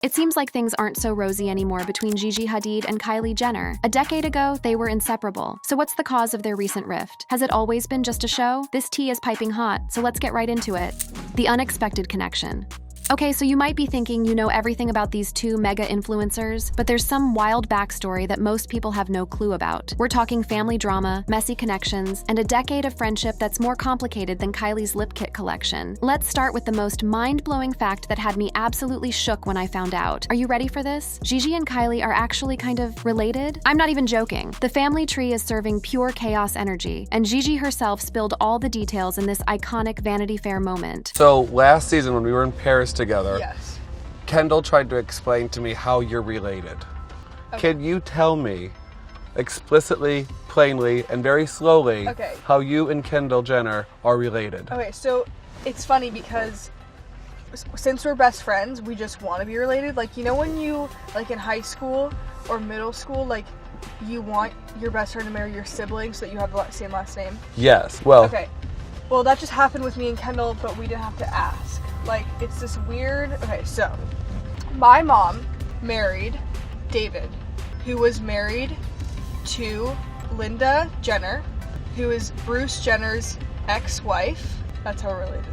It seems like things aren't so rosy anymore between Gigi Hadid and Kylie Jenner. A decade ago, they were inseparable. So what's the cause of their recent rift? Has it always been just a show? This tea is piping hot, so let's get right into it. The unexpected connection. Okay, so you might be thinking you know everything about these two mega influencers, but there's some wild backstory that most people have no clue about. We're talking family drama, messy connections, and a decade of friendship that's more complicated than Kylie's lip kit collection. Let's start with the most mind-blowing fact that had me absolutely shook when I found out. Are you ready for this? Gigi and Kylie are actually kind of related? I'm not even joking. The family tree is serving pure chaos energy, and Gigi herself spilled all the details in this iconic Vanity Fair moment. So last season when we were in Paris together, Yes. Kendall tried to explain to me how you're related. Okay. Can you tell me explicitly, plainly, and very slowly how you and Kendall Jenner are related? Okay, so it's funny because since we're best friends, we just want to be related. Like, you know when you, like in high school or middle school, like you want your best friend to marry your sibling so that you have the same last name? Yes, well... Okay. Well, that just happened with me and Kendall, but we didn't have to ask. Like, it's this weird... Okay, so my mom married David, who was married to Linda Jenner, who is Bruce Jenner's ex-wife. That's how we're related.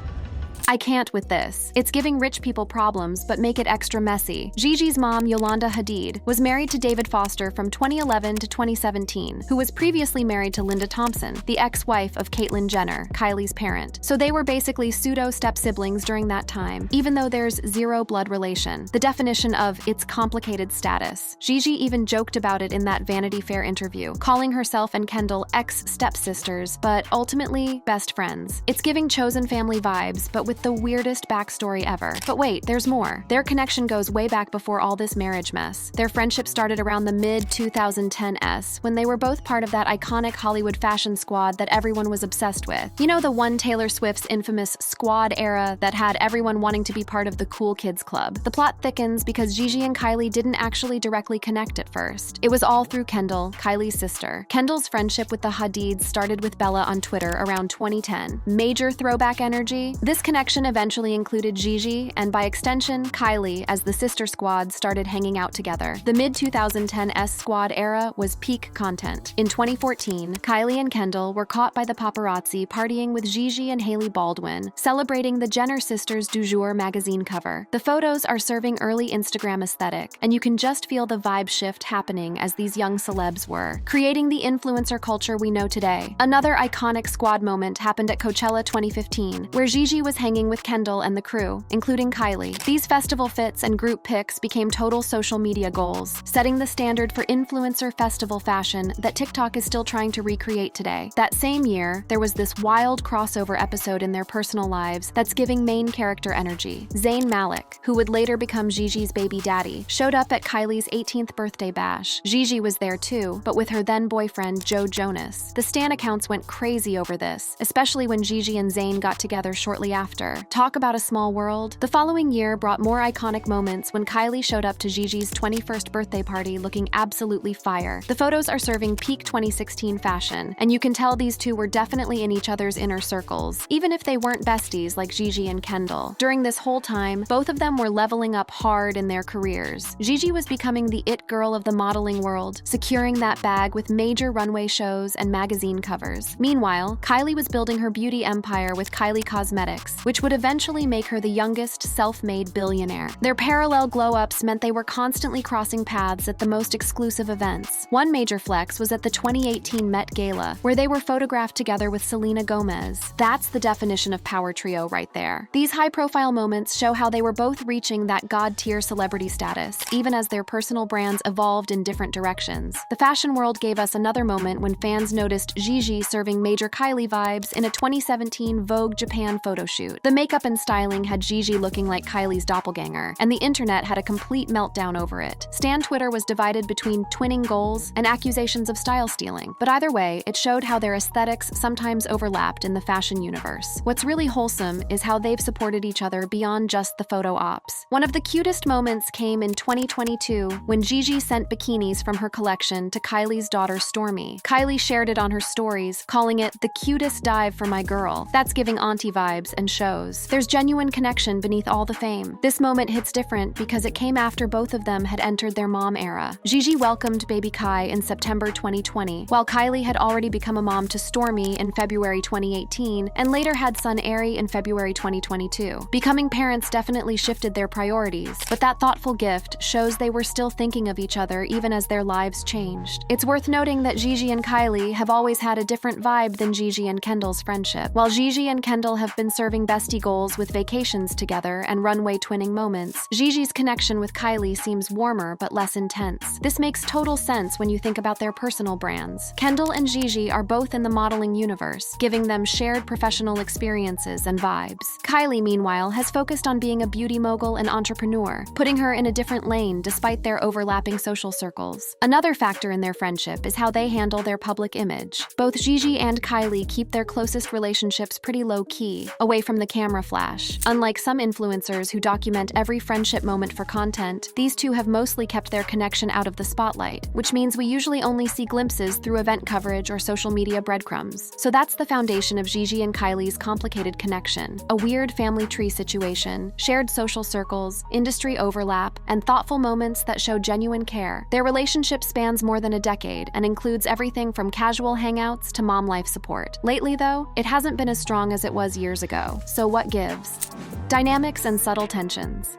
I can't with this. It's giving rich people problems, but make it extra messy. Gigi's mom, Yolanda Hadid, was married to David Foster from 2011 to 2017, who was previously married to Linda Thompson, the ex-wife of Caitlyn Jenner, Kylie's parent. So they were basically pseudo-step-siblings during that time, even though there's zero blood relation. The definition of its complicated status. Gigi even joked about it in that Vanity Fair interview, calling herself and Kendall ex-stepsisters, but ultimately best friends. It's giving chosen family vibes, but with the weirdest backstory ever. But wait, there's more. Their connection goes way back before all this marriage mess. Their friendship started around the mid-2010s, when they were both part of that iconic Hollywood fashion squad that everyone was obsessed with. You know, the one Taylor Swift's infamous squad era that had everyone wanting to be part of the cool kids club. The plot thickens because Gigi and Kylie didn't actually directly connect at first. It was all through Kendall, Kylie's sister. Kendall's friendship with the Hadids started with Bella on Twitter around 2010. Major throwback energy. This connection eventually included Gigi, and by extension, Kylie, as the sister squad started hanging out together. The mid-2010s squad era was peak content. In 2014, Kylie and Kendall were caught by the paparazzi partying with Gigi and Hailey Baldwin, celebrating the Jenner sisters du jour magazine cover. The photos are serving early Instagram aesthetic, and you can just feel the vibe shift happening as these young celebs were, creating the influencer culture we know today. Another iconic squad moment happened at Coachella 2015, where Gigi was hanging with Kendall and the crew, including Kylie. These festival fits and group pics became total social media goals, setting the standard for influencer festival fashion that TikTok is still trying to recreate today. That same year, there was this wild crossover episode in their personal lives that's giving main character energy. Zayn Malik, who would later become Gigi's baby daddy, showed up at Kylie's 18th birthday bash. Gigi was there too, but with her then boyfriend Joe Jonas. The stan accounts went crazy over this, especially when Gigi and Zayn got together shortly after. Talk about a small world. The following year brought more iconic moments when Kylie showed up to Gigi's 21st birthday party looking absolutely fire. The photos are serving peak 2016 fashion, and you can tell these two were definitely in each other's inner circles, even if they weren't besties like Gigi and Kendall. During this whole time, both of them were leveling up hard in their careers. Gigi was becoming the it girl of the modeling world, securing that bag with major runway shows and magazine covers. Meanwhile, Kylie was building her beauty empire with Kylie Cosmetics, which would eventually make her the youngest self-made billionaire. Their parallel glow-ups meant they were constantly crossing paths at the most exclusive events. One major flex was at the 2018 Met Gala, where they were photographed together with Selena Gomez. That's the definition of power trio right there. These high-profile moments show how they were both reaching that god-tier celebrity status, even as their personal brands evolved in different directions. The fashion world gave us another moment when fans noticed Gigi serving major Kylie vibes in a 2017 Vogue Japan photo shoot. The makeup and styling had Gigi looking like Kylie's doppelganger, and the internet had a complete meltdown over it. Stan Twitter was divided between twinning goals and accusations of style stealing, but either way, it showed how their aesthetics sometimes overlapped in the fashion universe. What's really wholesome is how they've supported each other beyond just the photo ops. One of the cutest moments came in 2022 when Gigi sent bikinis from her collection to Kylie's daughter Stormi. Kylie shared it on her stories, calling it the cutest dive for my girl. That's giving auntie vibes and shows shows. There's genuine connection beneath all the fame. This moment hits different because it came after both of them had entered their mom era. Gigi welcomed baby Kai in September 2020, while Kylie had already become a mom to Stormi in February 2018 and later had son Ari in February 2022. Becoming parents definitely shifted their priorities, but that thoughtful gift shows they were still thinking of each other even as their lives changed. It's worth noting that Gigi and Kylie have always had a different vibe than Gigi and Kendall's friendship. While Gigi and Kendall have been serving bestie goals with vacations together and runway twinning moments, Gigi's connection with Kylie seems warmer but less intense. This makes total sense when you think about their personal brands. Kendall and Gigi are both in the modeling universe, giving them shared professional experiences and vibes. Kylie, meanwhile, has focused on being a beauty mogul and entrepreneur, putting her in a different lane despite their overlapping social circles. Another factor in their friendship is how they handle their public image. Both Gigi and Kylie keep their closest relationships pretty low-key, away from the camera flash. Unlike some influencers who document every friendship moment for content, these two have mostly kept their connection out of the spotlight, which means we usually only see glimpses through event coverage or social media breadcrumbs. So that's the foundation of Gigi and Kylie's complicated connection. A weird family tree situation, shared social circles, industry overlap, and thoughtful moments that show genuine care. Their relationship spans more than a decade and includes everything from casual hangouts to mom life support. Lately, though, it hasn't been as strong as it was years ago. So what gives? Dynamics and subtle tensions.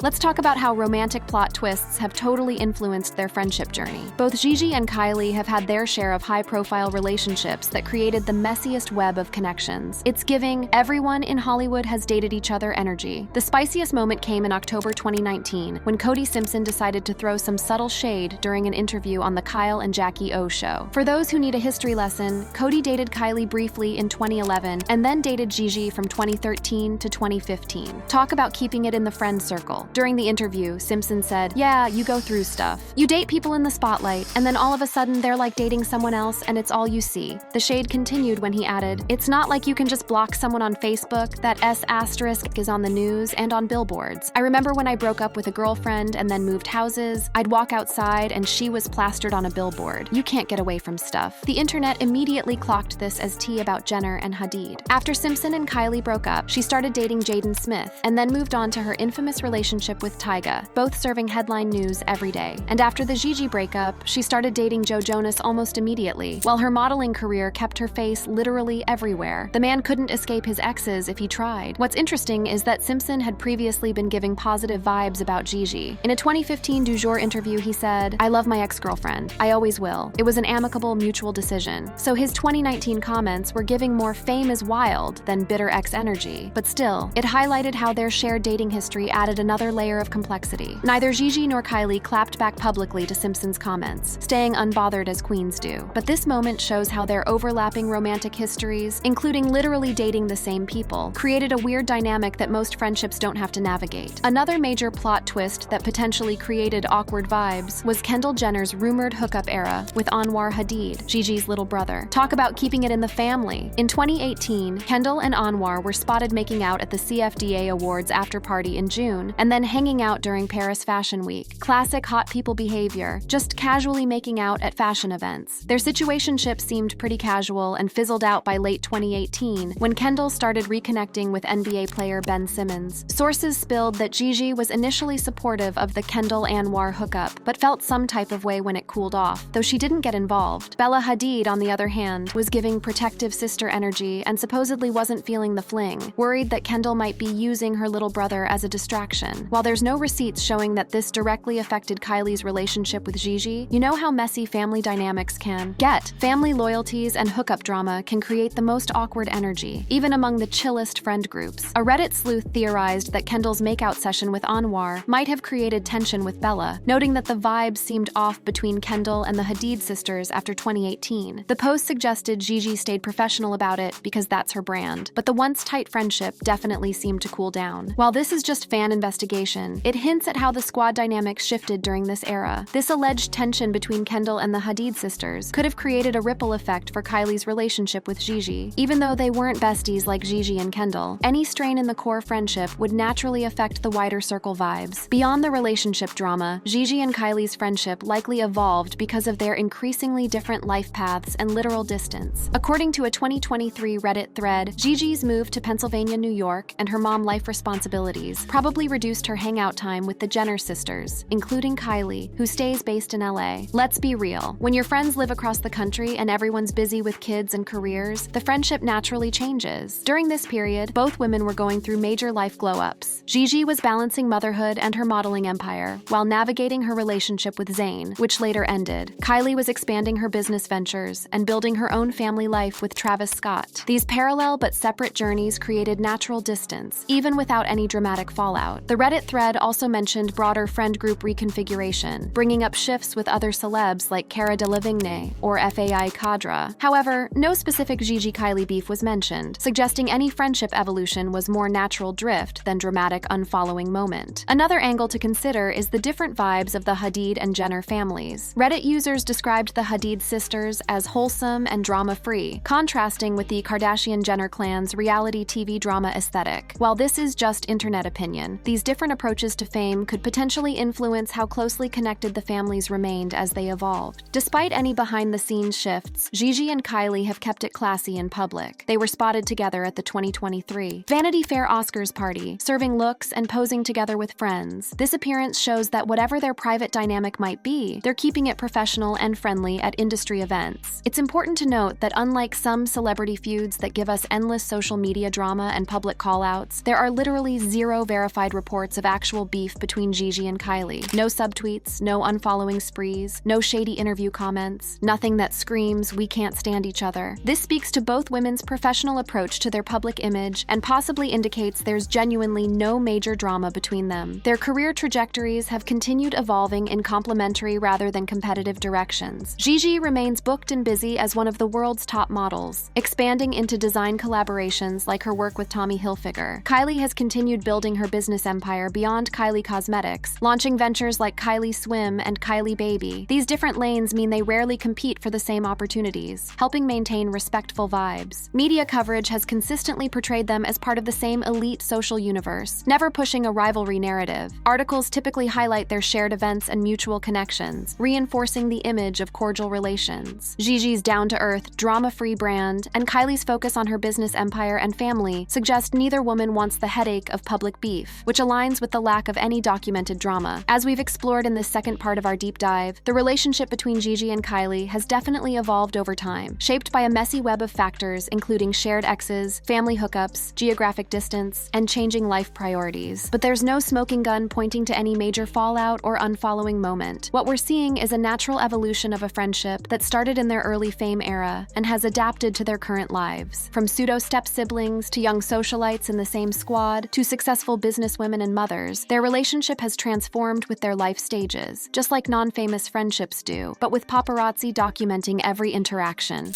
Let's talk about how romantic plot twists have totally influenced their friendship journey. Both Gigi and Kylie have had their share of high-profile relationships that created the messiest web of connections. It's giving everyone in Hollywood has dated each other energy. The spiciest moment came in October 2019, when Cody Simpson decided to throw some subtle shade during an interview on the Kyle and Jackie O show. For those who need a history lesson, Cody dated Kylie briefly in 2011 and then dated Gigi from 2013 to 2015. Talk about keeping it in the friend circle. During the interview, Simpson said, "Yeah, you go through stuff. You date people in the spotlight, and then all of a sudden they're like dating someone else and it's all you see." The shade continued when he added, "It's not like you can just block someone on Facebook. That S asterisk is on the news and on billboards. I remember when I broke up with a girlfriend and then moved houses, I'd walk outside and she was plastered on a billboard. You can't get away from stuff." The internet immediately clocked this as tea about Jenner and Hadid. After Simpson and Kylie broke up, she started dating Jaden Smith and then moved on to her infamous relationship with Tyga, both serving headline news every day. And after the Gigi breakup, she started dating Joe Jonas almost immediately, while her modeling career kept her face literally everywhere. The man couldn't escape his exes if he tried. What's interesting is that Simpson had previously been giving positive vibes about Gigi. In a 2015 Du Jour interview, he said, "I love my ex-girlfriend. I always will. It was an amicable, mutual decision." So his 2019 comments were giving more fame is wild than bitter ex energy. But still, it highlighted how their shared dating history added another layer of complexity. Neither Gigi nor Kylie clapped back publicly to Simpson's comments, staying unbothered as queens do. But this moment shows how their overlapping romantic histories, including literally dating the same people, created a weird dynamic that most friendships don't have to navigate. Another major plot twist that potentially created awkward vibes was Kendall Jenner's rumored hookup era with Anwar Hadid, Gigi's little brother. Talk about keeping it in the family. In 2018, Kendall and Anwar were spotted making out at the CFDA Awards after party in June, and then hanging out during Paris Fashion Week. Classic hot people behavior, just casually making out at fashion events. Their situationship seemed pretty casual and fizzled out by late 2018 when Kendall started reconnecting with NBA player Ben Simmons. Sources spilled that Gigi was initially supportive of the Kendall-Anwar hookup, but felt some type of way when it cooled off, though she didn't get involved. Bella Hadid, on the other hand, was giving protective sister energy and supposedly wasn't feeling the fling, worried that Kendall might be using her little brother as a distraction. While there's no receipts showing that this directly affected Kylie's relationship with Gigi, you know how messy family dynamics can get. Family loyalties and hookup drama can create the most awkward energy, even among the chillest friend groups. A Reddit sleuth theorized that Kendall's makeout session with Anwar might have created tension with Bella, noting that the vibes seemed off between Kendall and the Hadid sisters after 2018. The post suggested Gigi stayed professional about it because that's her brand, but the once tight friendship definitely seemed to cool down. While this is just fan investigation, investigation, it hints at how the squad dynamics shifted during this era. This alleged tension between Kendall and the Hadid sisters could have created a ripple effect for Kylie's relationship with Gigi. Even though they weren't besties like Gigi and Kendall, any strain in the core friendship would naturally affect the wider circle vibes. Beyond the relationship drama, Gigi and Kylie's friendship likely evolved because of their increasingly different life paths and literal distance. According to a 2023 Reddit thread, Gigi's move to Pennsylvania, New York, and her mom life responsibilities probably reduced her hangout time with the Jenner sisters, including Kylie, who stays based in LA. Let's be real. When your friends live across the country and everyone's busy with kids and careers, the friendship naturally changes. During this period, both women were going through major life glow-ups. Gigi was balancing motherhood and her modeling empire, while navigating her relationship with Zayn, which later ended. Kylie was expanding her business ventures and building her own family life with Travis Scott. These parallel but separate journeys created natural distance, even without any dramatic fallout. The Reddit thread also mentioned broader friend group reconfiguration, bringing up shifts with other celebs like Cara Delevingne or FAI Kadra. However, no specific Gigi-Kylie beef was mentioned, suggesting any friendship evolution was more natural drift than dramatic unfollowing moment. Another angle to consider is the different vibes of the Hadid and Jenner families. Reddit users described the Hadid sisters as wholesome and drama-free, contrasting with the Kardashian-Jenner clan's reality TV drama aesthetic. While this is just internet opinion, these different approaches to fame could potentially influence how closely connected the families remained as they evolved. Despite any behind-the-scenes shifts, Gigi and Kylie have kept it classy in public. They were spotted together at the 2023 Vanity Fair Oscars party, serving looks and posing together with friends. This appearance shows that whatever their private dynamic might be, they're keeping it professional and friendly at industry events. It's important to note that unlike some celebrity feuds that give us endless social media drama and public call-outs, there are literally zero verified reports of actual beef between Gigi and Kylie. No subtweets, no unfollowing sprees, no shady interview comments, nothing that screams, "we can't stand each other." This speaks to both women's professional approach to their public image and possibly indicates there's genuinely no major drama between them. Their career trajectories have continued evolving in complementary rather than competitive directions. Gigi remains booked and busy as one of the world's top models, expanding into design collaborations like her work with Tommy Hilfiger. Kylie has continued building her business empire beyond Kylie Cosmetics, launching ventures like Kylie Swim and Kylie Baby. These different lanes mean they rarely compete for the same opportunities, helping maintain respectful vibes. Media coverage has consistently portrayed them as part of the same elite social universe, never pushing a rivalry narrative. Articles typically highlight their shared events and mutual connections, reinforcing the image of cordial relations. Gigi's down-to-earth, drama-free brand and Kylie's focus on her business empire and family suggest neither woman wants the headache of public beef, which aligns with the lack of any documented drama. As we've explored in this second part of our deep dive, the relationship between Gigi and Kylie has definitely evolved over time, shaped by a messy web of factors including shared exes, family hookups, geographic distance, and changing life priorities. But there's no smoking gun pointing to any major fallout or unfollowing moment. What we're seeing is a natural evolution of a friendship that started in their early fame era and has adapted to their current lives. From pseudo-step siblings to young socialites in the same squad to successful businesswomen and mothers, their relationship has transformed with their life stages, just like non-famous friendships do, but with paparazzi documenting every interaction.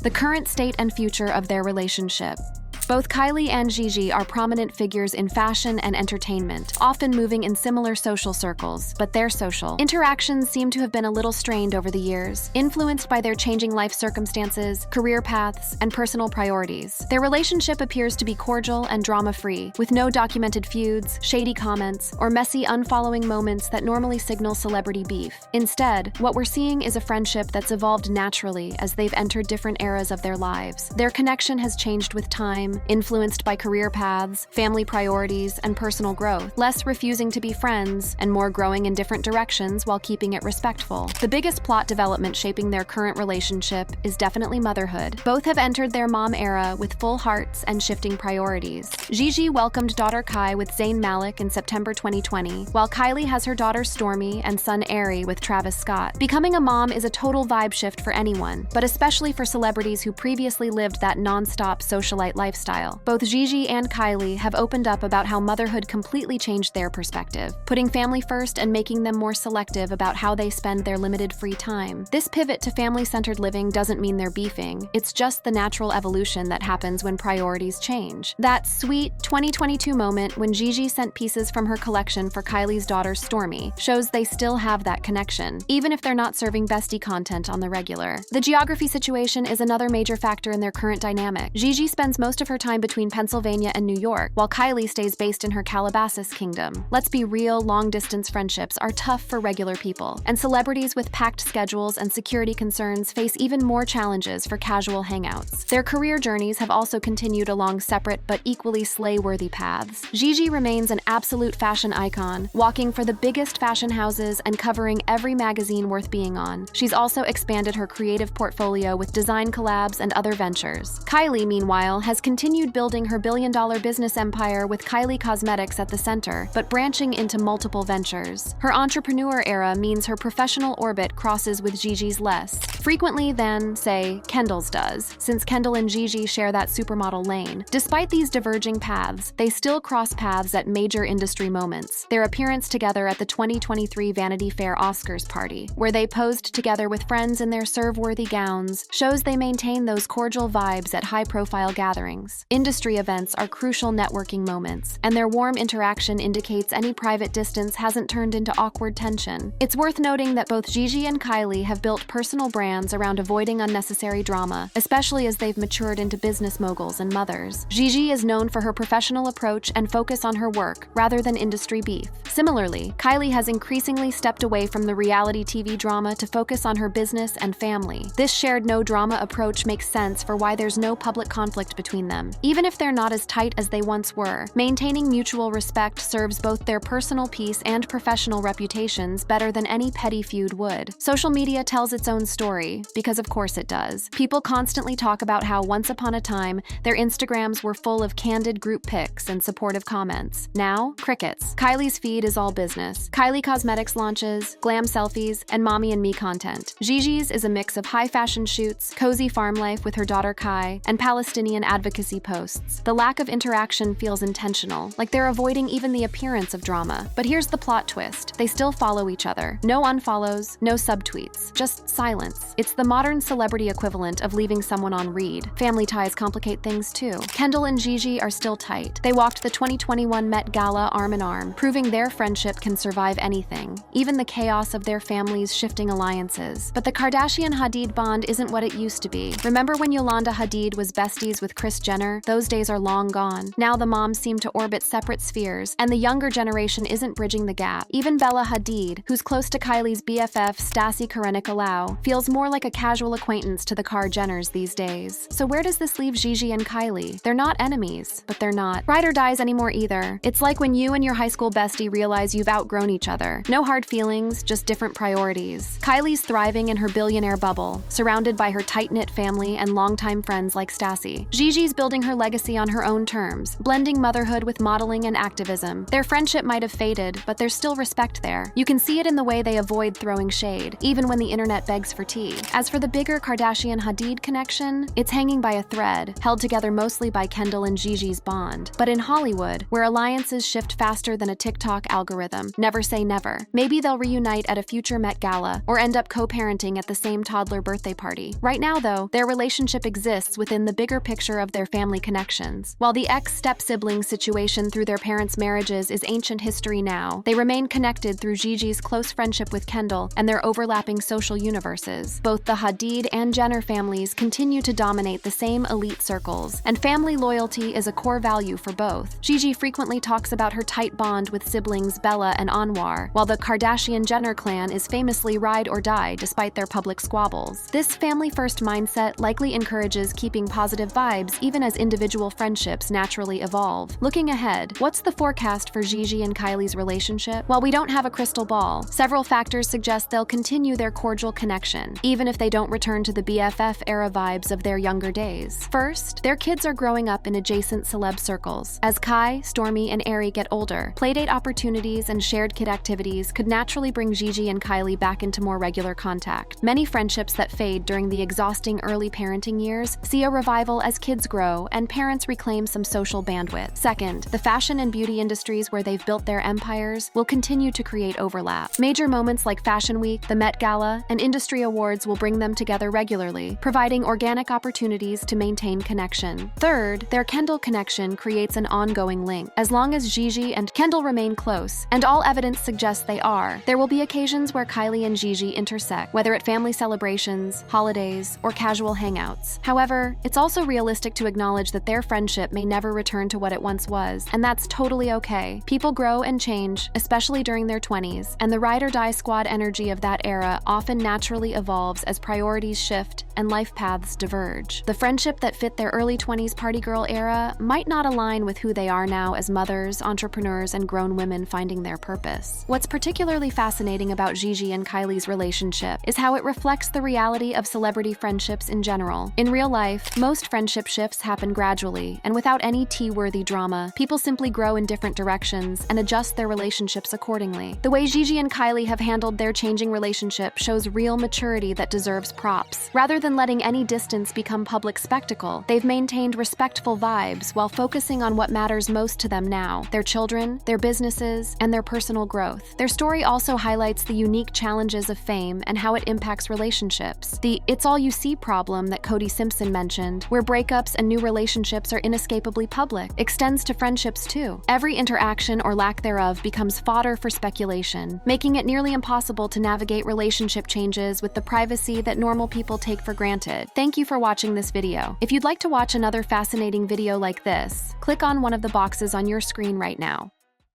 The current state and future of their relationship. Both Kylie and Gigi are prominent figures in fashion and entertainment, often moving in similar social circles, but their social interactions seem to have been a little strained over the years, influenced by their changing life circumstances, career paths, and personal priorities. Their relationship appears to be cordial and drama-free, with no documented feuds, shady comments, or messy unfollowing moments that normally signal celebrity beef. Instead, what we're seeing is a friendship that's evolved naturally as they've entered different eras of their lives. Their connection has changed with time, influenced by career paths, family priorities, and personal growth, less refusing to be friends and more growing in different directions while keeping it respectful. The biggest plot development shaping their current relationship is definitely motherhood. Both have entered their mom era with full hearts and shifting priorities. Gigi welcomed daughter Kai with Zayn Malik in September 2020, while Kylie has her daughter Stormi and son Ari with Travis Scott. Becoming a mom is a total vibe shift for anyone, but especially for celebrities who previously lived that non-stop socialite lifestyle. lifestyle. Both Gigi and Kylie have opened up about how motherhood completely changed their perspective, putting family first and making them more selective about how they spend their limited free time. This pivot to family-centered living doesn't mean they're beefing, it's just the natural evolution that happens when priorities change. That sweet 2022 moment when Gigi sent pieces from her collection for Kylie's daughter Stormi shows they still have that connection, even if they're not serving bestie content on the regular. The geography situation is another major factor in their current dynamic. Gigi spends most of her time between Pennsylvania and New York, while Kylie stays based in her Calabasas kingdom. Let's be real, long-distance friendships are tough for regular people, and celebrities with packed schedules and security concerns face even more challenges for casual hangouts. Their career journeys have also continued along separate but equally slay-worthy paths. Gigi remains an absolute fashion icon, walking for the biggest fashion houses and covering every magazine worth being on. She's also expanded her creative portfolio with design collabs and other ventures. Kylie, meanwhile, has continued building her billion-dollar business empire with Kylie Cosmetics at the center, but branching into multiple ventures. Her entrepreneur era means her professional orbit crosses with Gigi's less frequently than, say, Kendall's does, since Kendall and Gigi share that supermodel lane. Despite these diverging paths, they still cross paths at major industry moments. Their appearance together at the 2023 Vanity Fair Oscars party, where they posed together with friends in their serve-worthy gowns, shows they maintain those cordial vibes at high-profile gatherings. Industry events are crucial networking moments, and their warm interaction indicates any private distance hasn't turned into awkward tension. It's worth noting that both Gigi and Kylie have built personal brands around avoiding unnecessary drama, especially as they've matured into business moguls and mothers. Gigi is known for her professional approach and focus on her work, rather than industry beef. Similarly, Kylie has increasingly stepped away from the reality TV drama to focus on her business and family. This shared no-drama approach makes sense for why there's no public conflict between them. Even if they're not as tight as they once were, maintaining mutual respect serves both their personal peace and professional reputations better than any petty feud would. Social media tells its own story, because of course it does. People constantly talk about how once upon a time, their Instagrams were full of candid group pics and supportive comments. Now, crickets. Kylie's feed is all business. Kylie Cosmetics launches, glam selfies, and mommy and me content. Gigi's is a mix of high fashion shoots, cozy farm life with her daughter Kai, and Palestinian advocacy posts. The lack of interaction feels intentional, like they're avoiding even the appearance of drama. But here's the plot twist. They still follow each other. No unfollows, no subtweets, just silence. It's the modern celebrity equivalent of leaving someone on read. Family ties complicate things too. Kendall and Gigi are still tight. They walked the 2021 Met Gala arm in arm, proving their friendship can survive anything, even the chaos of their families' shifting alliances. But the Kardashian-Hadid bond isn't what it used to be. Remember when Yolanda Hadid was besties with Kris Jenner? Those days are long gone. Now the moms seem to orbit separate spheres, and the younger generation isn't bridging the gap. Even Bella Hadid, who's close to Kylie's BFF Stassi Karenicolaou, feels more like a casual acquaintance to the Kar Jenners these days. So where does this leave Gigi and Kylie? They're not enemies, but they're not ride or dies anymore either. It's like when you and your high school bestie realize you've outgrown each other. No hard feelings, just different priorities. Kylie's thriving in her billionaire bubble, surrounded by her tight-knit family and longtime friends like Stassi. Gigi's building her legacy on her own terms, blending motherhood with modeling and activism. Their friendship might have faded, but there's still respect there. You can see it in the way they avoid throwing shade, even when the internet begs for tea. As for the bigger Kardashian-Hadid connection, it's hanging by a thread, held together mostly by Kendall and Gigi's bond. But in Hollywood, where alliances shift faster than a TikTok algorithm, never say never. Maybe they'll reunite at a future Met Gala, or end up co-parenting at the same toddler birthday party. Right now, though, their relationship exists within the bigger picture of their family connections. While the ex-step-sibling situation through their parents' marriages is ancient history now, they remain connected through Gigi's close friendship with Kendall and their overlapping social universes. Both the Hadid and Jenner families continue to dominate the same elite circles, and family loyalty is a core value for both. Gigi frequently talks about her tight bond with siblings Bella and Anwar, while the Kardashian-Jenner clan is famously ride or die despite their public squabbles. This family-first mindset likely encourages keeping positive vibes even as individual friendships naturally evolve. Looking ahead, what's the forecast for Gigi and Kylie's relationship? While we don't have a crystal ball, several factors suggest they'll continue their cordial connection, even if they don't return to the BFF-era vibes of their younger days. First, their kids are growing up in adjacent celeb circles. As Kai, Stormi, and Aerie get older, playdate opportunities and shared kid activities could naturally bring Gigi and Kylie back into more regular contact. Many friendships that fade during the exhausting early parenting years see a revival as kids grow grow and parents reclaim some social bandwidth. Second, the fashion and beauty industries where they've built their empires will continue to create overlap. Major moments like Fashion Week, the Met Gala, and industry awards will bring them together regularly, providing organic opportunities to maintain connection. Third, their Kendall connection creates an ongoing link. As long as Gigi and Kendall remain close, and all evidence suggests they are, there will be occasions where Kylie and Gigi intersect, whether at family celebrations, holidays, or casual hangouts. However, it's also realistic to acknowledge that their friendship may never return to what it once was, and that's totally okay. People grow and change, especially during their 20s, and the ride or die squad energy of that era often naturally evolves as priorities shift and life paths diverge. The friendship that fit their early 20s party girl era might not align with who they are now as mothers, entrepreneurs, and grown women finding their purpose. What's particularly fascinating about Gigi and Kylie's relationship is how it reflects the reality of celebrity friendships in general. In real life, most friendship shifts happen gradually, and without any tea-worthy drama. People simply grow in different directions and adjust their relationships accordingly. The way Gigi and Kylie have handled their changing relationship shows real maturity that deserves props. Rather than letting any distance become public spectacle, they've maintained respectful vibes while focusing on what matters most to them now: their children, their businesses, and their personal growth. Their story also highlights the unique challenges of fame and how it impacts relationships. The "it's all you see" problem that Cody Simpson mentioned, where breakups and new relationships are inescapably public, extends to friendships too. Every interaction or lack thereof becomes fodder for speculation, making it nearly impossible to navigate relationship changes with the privacy that normal people take for granted. Thank you for watching this video. If you'd like to watch another fascinating video like this, click on one of the boxes on your screen right now.